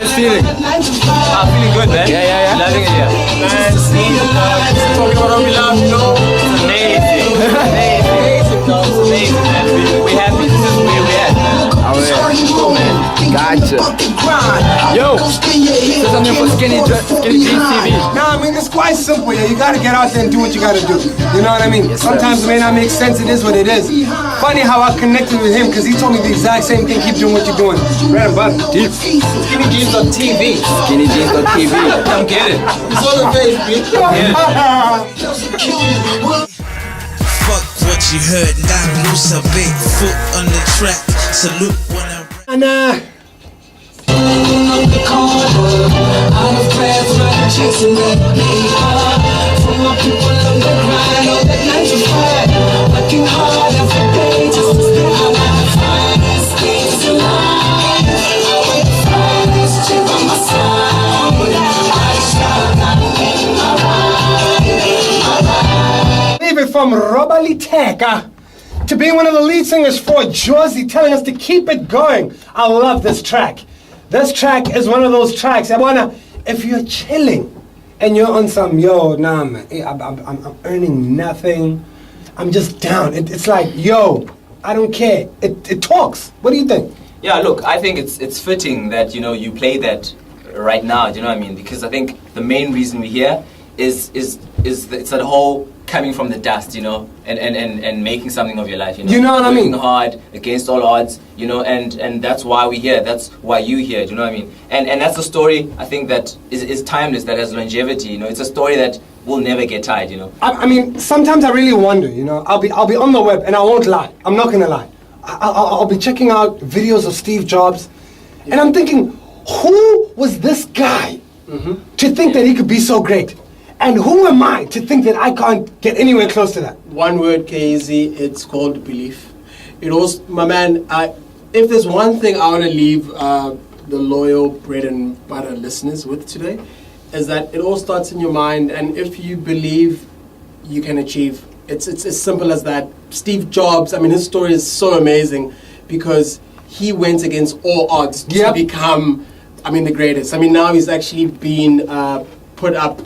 It's feeling. I'm feeling good, man. Yeah. Loving it here. Man, talking about what we love, you know? It's amazing. Amazing, man. We happy. This is where we at, man. Oh, man. Gotcha. Yo, this is something for Skinnygenesdottv. Nah, I mean, it's quite simple. Yeah, you gotta get out there and do what you gotta do. You know what I mean? Sometimes it may not make sense. It is what it is. Funny how I connected with him because he told me the exact same thing. Keep doing what you're doing. Breadandbutter. Deep. Skinnygenesdottv. Skinnygenesdottv. Come get it. It's on the page, bitch. Fuck what you heard, now loose a big foot on the track. Salute when I And from Robali Teka to being one of the lead singers for Kyeezi, telling us to keep it going. I love this track. This track is one of those tracks. If you're chilling and you're on some, yo, nah, man, I'm earning nothing. I'm just down. It's like, yo, I don't care. It talks. What do you think? Yeah, look, I think it's fitting that, you know, you play that right now, do you know what I mean? Because I think the main reason we're here is it's that whole coming from the dust, you know, and making something of your life, you know. You know what I mean? Working hard against all odds, you know, and that's why we're here. That's why you're here, do you know what I mean? And that's a story, I think, that is timeless, that has longevity, you know. It's a story that will never get tired, you know. I mean, sometimes I really wonder, you know. I'll be on the web, and I won't lie. I'm not gonna lie. I'll be checking out videos of Steve Jobs, and I'm thinking, who was this guy to think that he could be so great? And who am I to think that I can't get anywhere close to that? One word, Kyeezi, it's called belief. It also, my man, if there's one thing I want to leave the loyal Bread and Butter listeners with today, is that it all starts in your mind, and if you believe, you can achieve. It's as simple as that. Steve Jobs, I mean, his story is so amazing because he went against all odds to become, I mean, the greatest. I mean, now he's actually been put up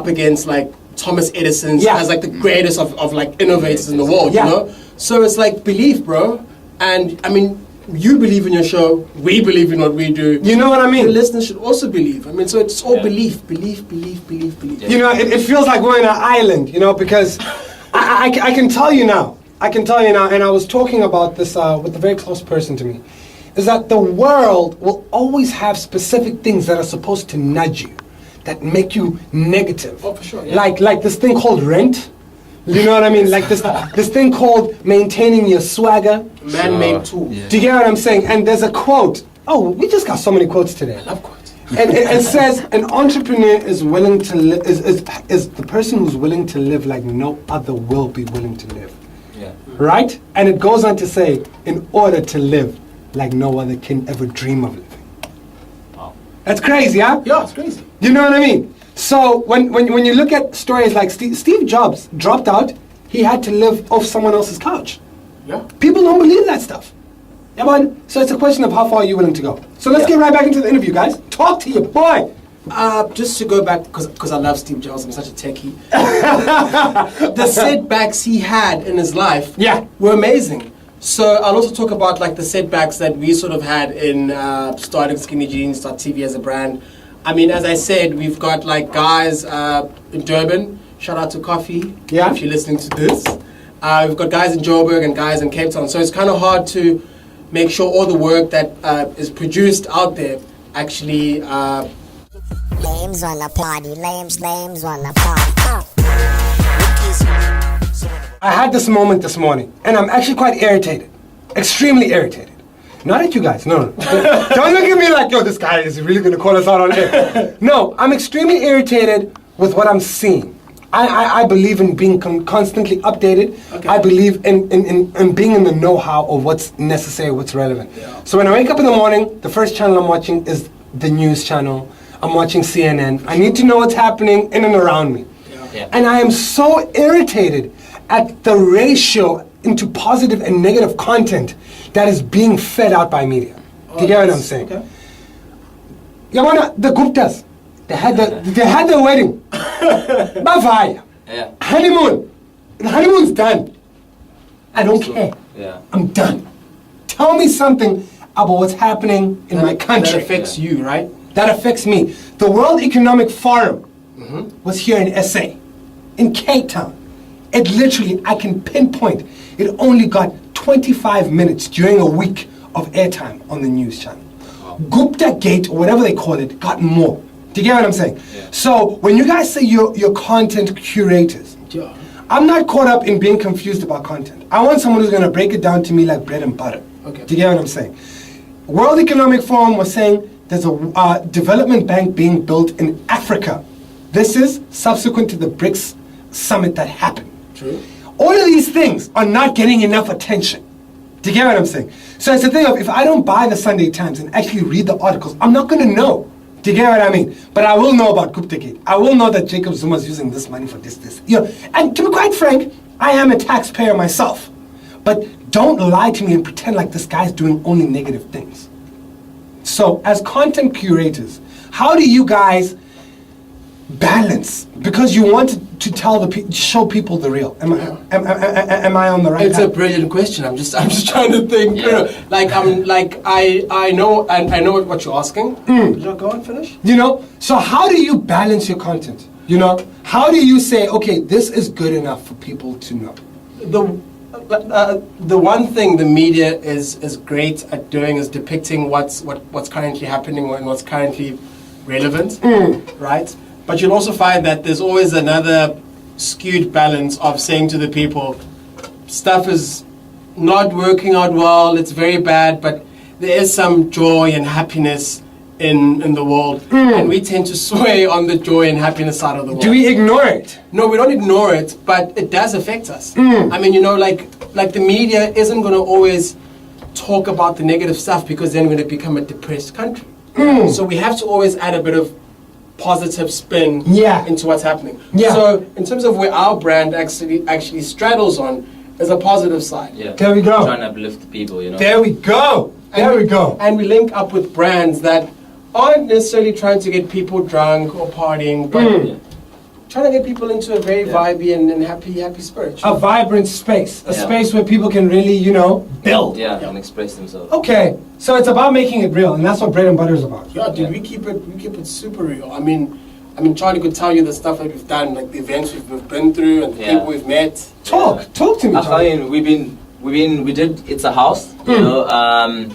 against like Thomas Edison as like the greatest of like innovators in the world, you know? So it's like belief, bro. And I mean, you believe in your show, we believe in what we do. You know what I mean? The listeners should also believe. I mean, so it's all belief. Yeah. You know, it feels like we're in an island, you know, because I can tell you now, and I was talking about this with a very close person to me, is that the world will always have specific things that are supposed to nudge you, that make you negative. Oh, for sure. Yeah. Like this thing called rent. You know what I mean? Like this thing called maintaining your swagger. Man-made tools. Yeah. Do you get what I'm saying? And there's a quote. Oh, we just got so many quotes today. I love quotes. And it says, an entrepreneur is willing to live, is the person who's willing to live like no other will be willing to live. Yeah. Right? And it goes on to say, in order to live like no other can ever dream of living. Wow. That's crazy, huh? Yeah, it's crazy. You know what I mean? So when you look at stories like Steve Jobs dropped out, he had to live off someone else's couch. Yeah. People don't believe that stuff. Yeah, man. So it's a question of how far are you willing to go. So let's get right back into the interview, guys. Talk to your boy. Just to go back, because I love Steve Jobs, I'm such a techie. The setbacks he had in his life were amazing. So I'll also talk about like the setbacks that we sort of had in starting Skinnygenesdottv as a brand. I mean, as I said, we've got like guys in Durban. Shout out to Coffee if you're listening to this. We've got guys in Joburg and guys in Cape Town. So it's kind of hard to make sure all the work that is produced out there actually... Lames on the party, lames on the party. I had this moment this morning, and I'm actually quite irritated. Extremely irritated. Not at you guys, no. Don't look at me like, yo, this guy is really going to call us out on air. No, I'm extremely irritated with what I'm seeing. I believe in being constantly updated. Okay. I believe in being in the know-how of what's necessary, what's relevant. Yeah. So when I wake up in the morning, the first channel I'm watching is the news channel. I'm watching CNN. I need to know what's happening in and around me. Yeah. And I am so irritated at the ratio into positive and negative content that is being fed out by media. Do you get what I'm saying? Okay. Yabana, the Guptas, they had their wedding. Bavaya. Yeah. Honeymoon. The honeymoon's done. I don't care. Yeah. I'm done. Tell me something about what's happening in my country. That affects you, right? That affects me. The World Economic Forum was here in SA, in Cape Town. It literally, I can pinpoint, it only got 25 minutes during a week of airtime on the news channel. Gupta Gate, or whatever they call it, got more. Do you get what I'm saying? Yeah. So when you guys say you're content curators, Yeah. I'm not caught up in being confused about content. I want someone who's going to break it down to me like bread and butter. Okay. Do you get what I'm saying? World Economic Forum was saying there's a development bank being built in Africa. This is subsequent to the BRICS summit that happened. True. All of these things are not getting enough attention. Do you get what I'm saying? So it's the thing of, if I don't buy the Sunday Times and actually read the articles, I'm not going to know. Do you get what I mean? But I will know about Gupta Gate. I will know that Jacob Zuma's using this money for this. You know, and to be quite frank, I am a taxpayer myself. But don't lie to me and pretend like this guy's doing only negative things. So, as content curators, how do you guys balance? Because you want to tell show people the real. Am I on the right It's path? a brilliant question. I'm just trying to think. Yeah. I know what you're asking. Did you go and finish? You know, so how do you balance your content? You know, how do you say, okay, this is good enough for people to know? The one thing the media is great at doing is depicting what's currently happening and what's currently relevant, right? But you'll also find that there's always another skewed balance of saying to the people, stuff is not working out well, it's very bad, but there is some joy and happiness in the world, and we tend to sway on the joy and happiness side of the world. Do we ignore it? No, we don't ignore it, but it does affect us. I mean, you know, like the media isn't going to always talk about the negative stuff, because then we're going to become a depressed country. So we have to always add a bit of positive spin into what's happening. Yeah. So in terms of where our brand actually straddles on is a positive side. Yeah. There we go. Trying to uplift people, you know. There we go. There we go. And we link up with brands that aren't necessarily trying to get people drunk or partying, but trying to get people into a very vibey and happy spirit. A vibrant space. A Yeah. space where people can really, you know, build. Yeah, and express themselves. Okay. So it's about making it real, and that's what bread and butter is about. Yeah, dude, we keep it super real. I mean, Charlie could tell you the stuff that we've done, like the events we've been through and the people we've met. Talk to me, Charlie. I mean, we did It's a House, you know.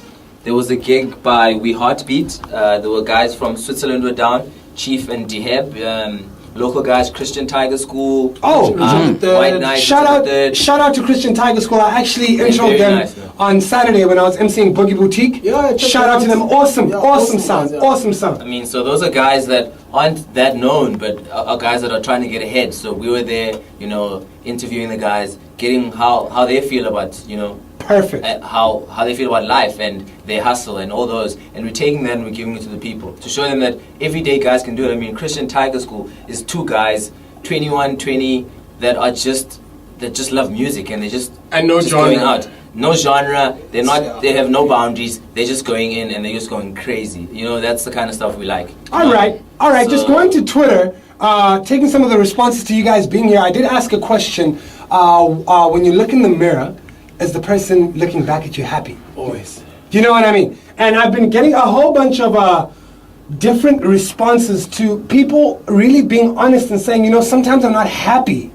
There was a gig by We Heartbeat. There were guys from Switzerland were down, Chief and Deheb, local guys, Christian Tiger School. Oh, White Knight. shout out to Christian Tiger School. I actually introed very them nice, man. on Saturday when I was emceeing Boogie Boutique. Yeah, check shout out to them. Awesome, Yeah, awesome awesome sound, guys, yeah. awesome I sound. mean, so those are guys that aren't that known, but are guys that are trying to get ahead. So we were there, you know, interviewing the guys, getting how they feel about, you know, Perfect. how they feel about life and their hustle and all those, and we're taking that and we're giving it to the people to show them that everyday guys can do it. I mean, Christian Tiger School is two guys, 21, 20, that just love music, and they just No just genre. going out. No genre. They're not. They have no boundaries. They're just going in and they're just going crazy. You know, that's the kind of stuff we like. All right. Just So- going to Twitter, taking some of the responses to you guys being here. I did ask a question. When you look in the mirror, is the person looking back at you happy? Always. Do you know what I mean? And I've been getting a whole bunch of different responses to people really being honest and saying, you know, sometimes I'm not happy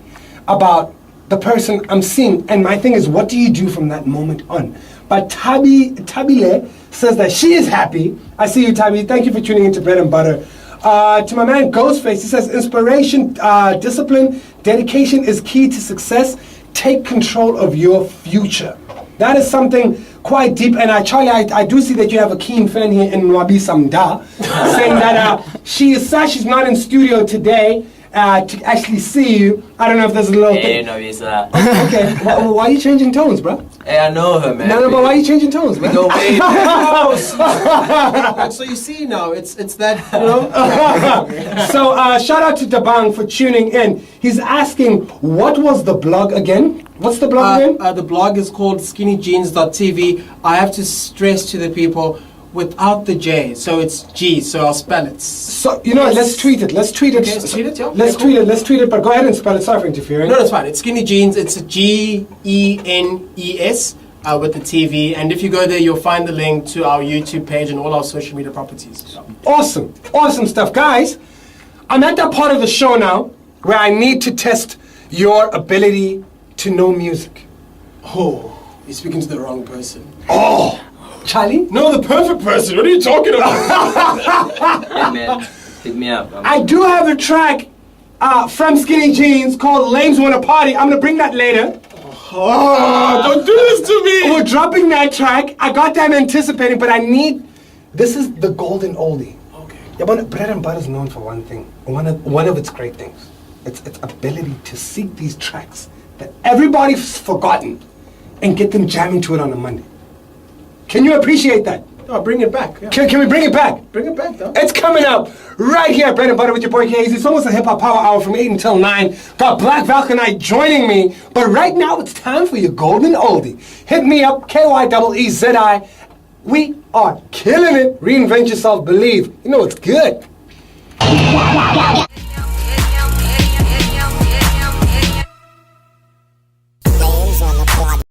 about the person I'm seeing. And my thing is, what do you do from that moment on? But Tabile says that she is happy. I see you, Tabi. Thank you for tuning into Bread and Butter. To my man Ghostface, he says, inspiration, discipline, dedication is key to success. Take control of your future. That is something quite deep. And Charlie, I do see that you have a keen fan here in Nwabi Samda, saying that she is sad she's not in studio today to actually see you. I don't know if there's a little Hey, thing. no, it's Okay, why are you changing tones, bro? Hey, I know her, man. No, but why are you changing tones, man? No way. So you see now, it's that, you know. So shout out to Dabang for tuning in. He's asking, what was the blog again? What's the blog again? The blog is called Skinnygenesdottv. I have to stress to the people, without the J, so it's G. So I'll spell it. So you know what? Let's tweet it. Let's tweet it. Okay, let's tweet it, yeah. Let's Okay, tweet cool. it. Let's tweet it. But go ahead and spell it. Sorry for interfering. No, that's fine. It's Skinny Jeans. It's GENES with the TV. And if you go there, you'll find the link to our YouTube page and all our social media properties. So. Awesome. Awesome stuff. Guys, I'm at that part of the show now where I need to test your ability to know music. Oh, you're speaking to the wrong person. Oh, Charlie? No, the perfect person. What are you talking about? Hey man, hit me up. I do have a track from Skinny Jeans called Lames Wanna Party. I'm gonna bring that later. Oh, don't do this to me. We're dropping that track. I got that anticipating, but I need. This is the golden oldie. Okay. Yeah, but Bread and Butter is known for one thing. One of its great things. It's ability to seek these tracks that everybody's forgotten and get them jamming to it on a Monday. Can you appreciate that? Oh, bring it back. Yeah. Can we bring it back? Bring it back, though. It's coming up right here at Bread and Butter with your boy Kyeezi. It's almost a hip hop power hour from 8 until 9. Got Black Valkanite joining me, but right now it's time for your golden oldie. Hit me up, KYEEZI. We are killing it. Reinvent yourself, believe. You know it's good.